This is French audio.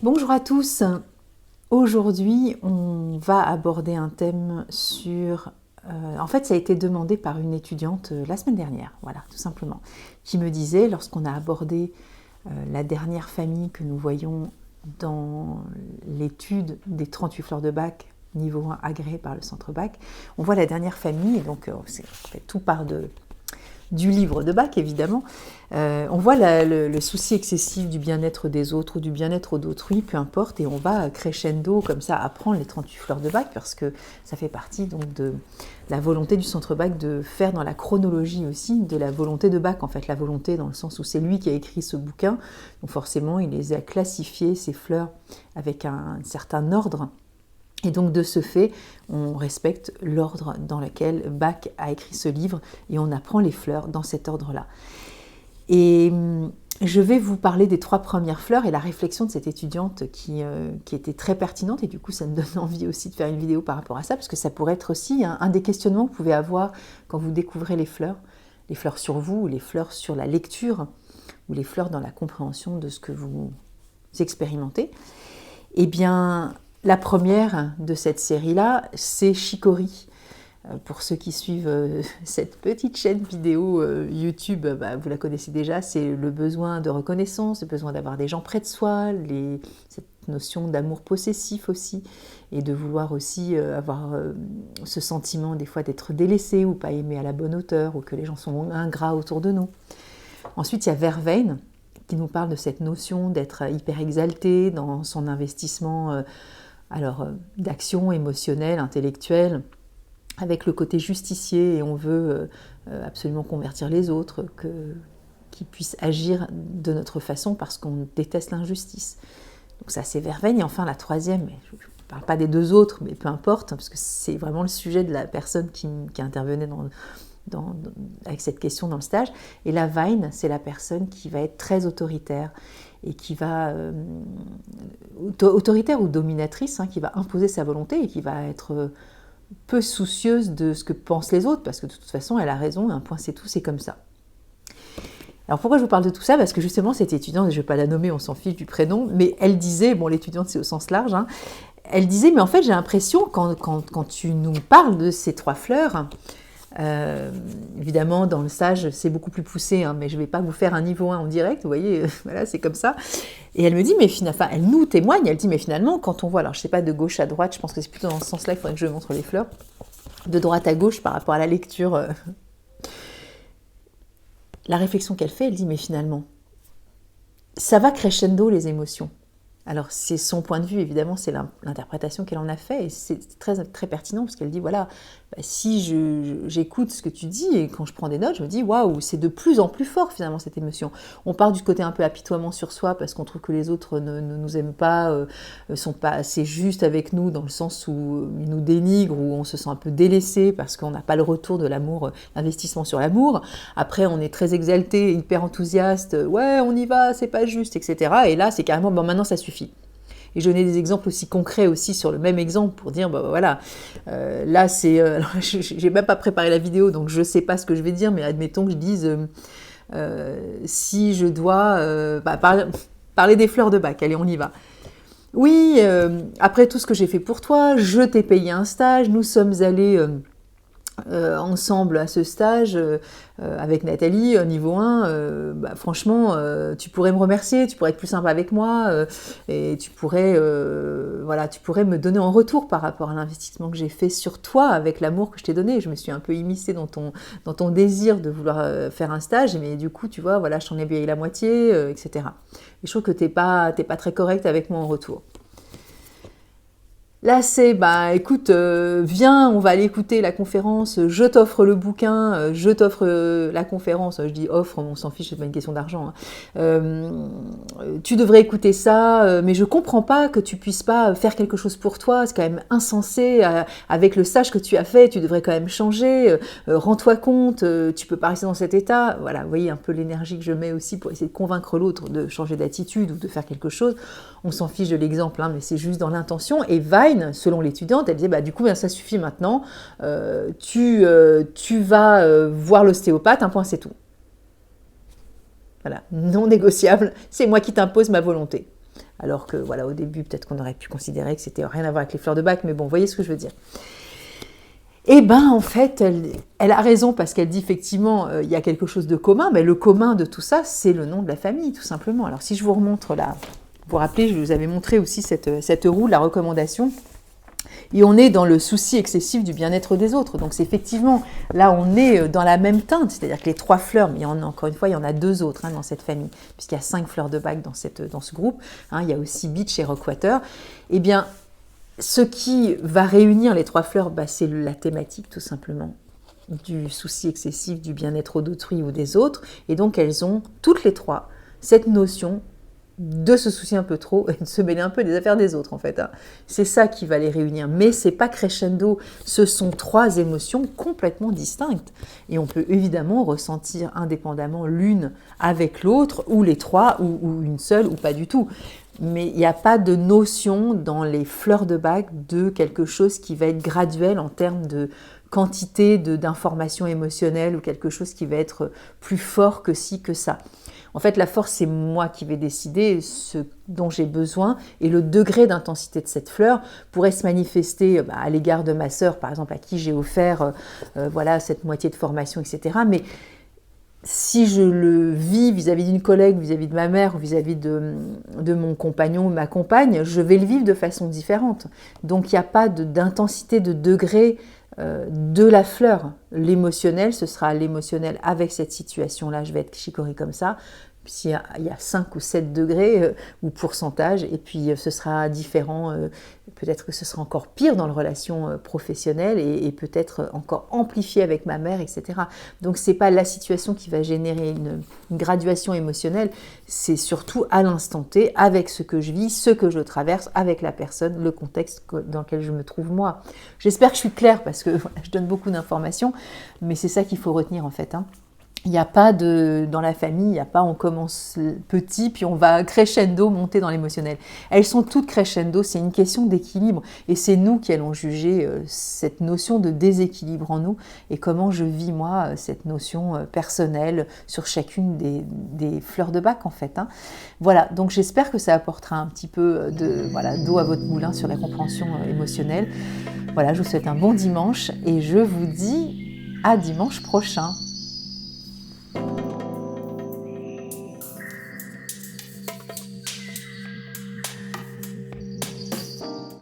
Bonjour à tous. Aujourd'hui, on va aborder un thème sur... en fait, ça a été demandé par une étudiante la semaine dernière, voilà, tout simplement, qui me disait, lorsqu'on a abordé la dernière famille que nous voyons dans l'étude des 38 fleurs de Bach, niveau 1 agréé par le centre Bach, on voit la dernière famille, et donc tout part du livre de Bach, évidemment. On voit le souci excessif du bien-être des autres ou du bien-être d'autrui, peu importe, et on va crescendo comme ça apprendre les 38 fleurs de Bach, parce que ça fait partie donc de la volonté du centre Bach de faire dans la chronologie aussi de la volonté de Bach, en fait, la volonté dans le sens où c'est lui qui a écrit ce bouquin, donc forcément il les a classifiées, ces fleurs, avec un certain ordre. Et donc de ce fait, on respecte l'ordre dans lequel Bach a écrit ce livre et on apprend les fleurs dans cet ordre-là. Et je vais vous parler des 3 premières fleurs et la réflexion de cette étudiante qui était très pertinente, et du coup ça me donne envie aussi de faire une vidéo par rapport à ça, parce que ça pourrait être aussi un des questionnements que vous pouvez avoir quand vous découvrez les fleurs sur vous, ou les fleurs sur la lecture, ou les fleurs dans la compréhension de ce que vous expérimentez. Eh bien, la première de cette série-là, c'est Chicory. Pour ceux qui suivent cette petite chaîne vidéo YouTube, vous la connaissez déjà, c'est le besoin de reconnaissance, le besoin d'avoir des gens près de soi, cette notion d'amour possessif aussi, et de vouloir aussi avoir ce sentiment des fois d'être délaissé ou pas aimé à la bonne hauteur, ou que les gens sont ingrats autour de nous. Ensuite, il y a Verveine, qui nous parle de cette notion d'être hyper exalté dans son investissement d'action émotionnelle, intellectuelle, avec le côté justicier, et on veut absolument convertir les autres, qu'ils puissent agir de notre façon parce qu'on déteste l'injustice. Donc ça, c'est Verveine. Et enfin, la troisième, je ne parle pas des 2 autres, mais peu importe, parce que c'est vraiment le sujet de la personne qui intervenait avec cette question dans le stage. Et la Vine, c'est la personne qui va être très autoritaire, et qui va autoritaire ou dominatrice, qui va imposer sa volonté et qui va être peu soucieuse de ce que pensent les autres, parce que de toute façon elle a raison, un point c'est tout, c'est comme ça. Alors pourquoi je vous parle de tout ça? Parce que justement cette étudiante, je ne vais pas la nommer, on s'en fiche du prénom, mais elle disait, bon, l'étudiante c'est au sens large, elle disait, mais en fait j'ai l'impression quand tu nous parles de ces 3 fleurs, évidemment dans le stage c'est beaucoup plus poussé, mais je ne vais pas vous faire un niveau 1 en direct, vous voyez, voilà, c'est comme ça. Et elle me dit, mais finalement, elle nous témoigne, elle dit, mais finalement quand on voit, alors je ne sais pas de gauche à droite, je pense que c'est plutôt dans ce sens-là, il faudrait que je montre les fleurs, de droite à gauche par rapport à la lecture, la réflexion qu'elle fait, elle dit, mais finalement ça va crescendo les émotions. Alors c'est son point de vue, évidemment, c'est l'interprétation qu'elle en a fait, et c'est très, très pertinent, parce qu'elle dit, voilà, si j'écoute ce que tu dis, et quand je prends des notes, je me dis, waouh, c'est de plus en plus fort finalement cette émotion. On part du côté un peu apitoiement sur soi, parce qu'on trouve que les autres ne nous aiment pas, sont pas assez justes avec nous, dans le sens où ils nous dénigrent, ou on se sent un peu délaissé, parce qu'on n'a pas le retour de l'amour, l'investissement sur l'amour. Après, on est très exalté, hyper enthousiaste, ouais, on y va, c'est pas juste, etc. Et là, c'est carrément, bon, maintenant ça suffit. Et je donnais des exemples aussi concrets aussi sur le même exemple pour dire, voilà, là c'est... j'ai même pas préparé la vidéo, donc je sais pas ce que je vais dire, mais admettons que je dise, si je dois parler des fleurs de Bach, allez, on y va. Oui, après tout ce que j'ai fait pour toi, je t'ai payé un stage, nous sommes allés... ensemble à ce stage avec Nathalie, niveau 1, franchement, tu pourrais me remercier, tu pourrais être plus sympa avec moi, et tu pourrais me donner en retour par rapport à l'investissement que j'ai fait sur toi, avec l'amour que je t'ai donné. Je me suis un peu immiscée dans ton désir de vouloir faire un stage, mais du coup, tu vois, voilà, je t'en ai payé la moitié, etc. Et je trouve que t'es pas très correct avec moi en retour. Là, c'est, écoute, viens, on va aller écouter la conférence, je t'offre le bouquin, je t'offre la conférence, je dis offre, on s'en fiche, c'est pas une question d'argent. Tu devrais écouter ça, mais je comprends pas que tu puisses pas faire quelque chose pour toi, c'est quand même insensé, avec le stage que tu as fait, tu devrais quand même changer, rends-toi compte, tu peux pas rester dans cet état. Voilà, vous voyez un peu l'énergie que je mets aussi pour essayer de convaincre l'autre de changer d'attitude ou de faire quelque chose. On s'en fiche de l'exemple, mais c'est juste dans l'intention. Et Vine, selon l'étudiante, elle disait, du coup, ça suffit maintenant, tu vas voir l'ostéopathe, un point, c'est tout. Voilà, non négociable, c'est moi qui t'impose ma volonté. alors que voilà, au début, peut-être qu'on aurait pu considérer que c'était rien à voir avec les fleurs de bac, mais bon, vous voyez ce que je veux dire. Eh bien, en fait, elle a raison parce qu'elle dit effectivement, il y a quelque chose de commun, mais le commun de tout ça, c'est le nom de la famille, tout simplement. Alors, si je vous remontre là, vous vous rappelez, je vous avais montré aussi cette roue, la recommandation, et on est dans le souci excessif du bien-être des autres. Donc, c'est effectivement, là, on est dans la même teinte, c'est-à-dire que les 3 fleurs, mais encore une fois, il y en a 2 autres dans cette famille, puisqu'il y a 5 fleurs de bac dans ce groupe. Il y a aussi Beach et Rockwater. Eh bien, ce qui va réunir les 3 fleurs, c'est la thématique tout simplement du souci excessif du bien-être d'autrui ou des autres. Et donc elles ont toutes les 3 cette notion de se soucier un peu trop et de se mêler un peu des affaires des autres en fait. C'est ça qui va les réunir. Mais c'est pas crescendo, ce sont 3 émotions complètement distinctes. Et on peut évidemment ressentir indépendamment l'une avec l'autre, ou les 3, ou une seule, ou pas du tout. Mais il n'y a pas de notion dans les fleurs de bac de quelque chose qui va être graduel en termes de quantité d'informations émotionnelles ou quelque chose qui va être plus fort que ci, que ça. En fait, la force, c'est moi qui vais décider ce dont j'ai besoin et le degré d'intensité de cette fleur pourrait se manifester à l'égard de ma sœur, par exemple, à qui j'ai offert cette moitié de formation, etc. Mais si je le vis vis-à-vis d'une collègue, vis-à-vis de ma mère, ou vis-à-vis de mon compagnon ou ma compagne, je vais le vivre de façon différente. Donc il n'y a pas d'intensité, de degré de la fleur. L'émotionnel, ce sera l'émotionnel avec cette situation-là, je vais être chicorée comme ça. S'il y a 5 ou 7 degrés ou pourcentage, et puis ce sera différent, peut-être que ce sera encore pire dans la relation professionnelle et peut-être encore amplifié avec ma mère, etc. Donc ce n'est pas la situation qui va générer une graduation émotionnelle, c'est surtout à l'instant T, avec ce que je vis, ce que je traverse, avec la personne, le contexte dans lequel je me trouve moi. J'espère que je suis claire parce que je donne beaucoup d'informations, mais c'est ça qu'il faut retenir en fait. Il n'y a pas dans la famille, il n'y a pas on commence petit puis on va crescendo monter dans l'émotionnel. Elles sont toutes crescendo, c'est une question d'équilibre et c'est nous qui allons juger cette notion de déséquilibre en nous et comment je vis moi cette notion personnelle sur chacune des fleurs de bac en fait. Voilà, donc j'espère que ça apportera un petit peu d'eau à votre moulin sur la compréhension émotionnelle. Voilà, je vous souhaite un bon dimanche et je vous dis à dimanche prochain.